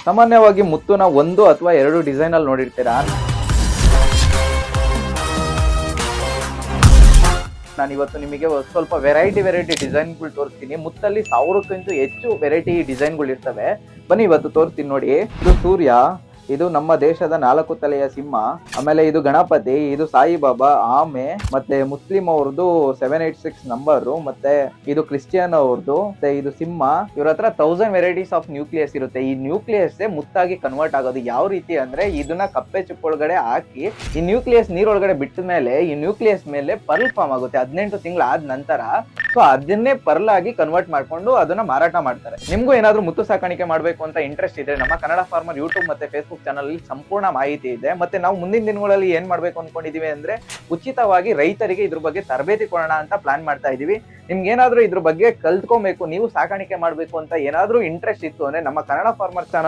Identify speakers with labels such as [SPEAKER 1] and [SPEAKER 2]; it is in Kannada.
[SPEAKER 1] ಸಾಮಾನ್ಯವಾಗಿ ಮುತ್ತುನ 1 ಅಥವಾ 2 ಡಿಸೈನ್ ಅಲ್ಲಿ ನೋಡಿರ್ತೀರಾ. ನಾನು ಇವತ್ತು ನಿಮಗೆ ಸ್ವಲ್ಪ ವೆರೈಟಿ ಡಿಸೈನ್ಗಳು ತೋರಿಸ್ತೀನಿ. ಮುತ್ತಲ್ಲಿ 1000ಕ್ಕಿಂತ ಹೆಚ್ಚು ವೆರೈಟಿ ಡಿಸೈನ್ಗಳು ಇರ್ತವೆ. ಬನ್ನಿ ಇವತ್ತು ತೋರಿಸ್ತೀನಿ ನೋಡಿ. ಇದು ಸೂರ್ಯ, ಇದು ನಮ್ಮ ದೇಶದ 4 ತಲೆಯ ಸಿಂಹ, ಆಮೇಲೆ ಇದು ಗಣಪತಿ, ಇದು ಸಾಯಿಬಾಬಾ, ಆಮೆ, ಮತ್ತೆ ಮುಸ್ಲಿಂ ಅವ್ರದ್ದು 786 ನಂಬರು, ಮತ್ತೆ ಇದು ಕ್ರಿಶ್ಚಿಯನ್ ಅವ್ರದ್ದು, ಮತ್ತೆ ಇದು ಸಿಂಹ. ಇವ್ರ ಹತ್ರ 1000 ವೆರೈಟೀಸ್ ಆಫ್ ನ್ಯೂಕ್ಲಿಯಸ್ ಇರುತ್ತೆ. ಈ ನ್ಯೂಕ್ಲಿಯಸ್ ಮುತ್ತಾಗಿ ಕನ್ವರ್ಟ್ ಆಗೋದು ಯಾವ ರೀತಿ ಅಂದ್ರೆ, ಇದನ್ನ ಕಪ್ಪೆ ಚಿಪ್ಪೊಳಗಡೆ ಹಾಕಿ ಈ ನ್ಯೂಕ್ಲಿಯಸ್ ನೀರೊಳಗಡೆ ಬಿಟ್ಟ ಮೇಲೆ ಈ ನ್ಯೂಕ್ಲಿಯಸ್ ಮೇಲೆ ಪರ್ಲ್ ಫಾರ್ಮ್ ಆಗುತ್ತೆ 18 ತಿಂಗಳ ಆದ ನಂತರ. ಸೊ ಅದನ್ನೇ ಪರ್ಲ್ ಆಗಿ ಕನ್ವರ್ಟ್ ಮಾಡ್ಕೊಂಡು ಅದನ್ನ ಮಾರಾಟ ಮಾಡ್ತಾರೆ. ನಿಮ್ಗೂ ಏನಾದ್ರು ಮುತ್ತು ಸಾಕಾಣಿಕೆ ಮಾಡ್ಬೇಕು ಅಂತ ಇಂಟ್ರೆಸ್ಟ್ ಇದ್ರೆ ನಮ್ಮ ಕನ್ನಡ ಫಾರ್ಮರ್ ಯೂಟ್ಯೂಬ್ ಮತ್ತೆ ಫೇಸ್ಬುಕ್ ಚಾನಲ್ ಅಲ್ಲಿ ಸಂಪೂರ್ಣ ಮಾಹಿತಿ ಇದೆ. ಮತ್ತೆ ನಾವು ಮುಂದಿನ ದಿನಗಳಲ್ಲಿ ಏನ್ ಮಾಡ್ಬೇಕು ಅನ್ಕೊಂಡಿದೀವಿ ಅಂದ್ರೆ, ಉಚಿತವಾಗಿ ರೈತರಿಗೆ ಇದ್ರ ಬಗ್ಗೆ ತರಬೇತಿ ಕೊಡೋಣ ಅಂತ ಪ್ಲಾನ್ ಮಾಡ್ತಾ ಇದೀವಿ. ನಿಮ್ಗೆ ಏನಾದ್ರು ಇದ್ರ ಬಗ್ಗೆ ಕಲ್ತ್ಕೊಬೇಕು, ನೀವು ಸಾಕಾಣಿಕೆ ಮಾಡ್ಬೇಕು ಅಂತ ಏನಾದ್ರು ಇಂಟ್ರೆಸ್ಟ್ ಇತ್ತು ಅಂದ್ರೆ ನಮ್ಮ ಕನ್ನಡ ಫಾರ್ಮರ್ ಚಾನಲ್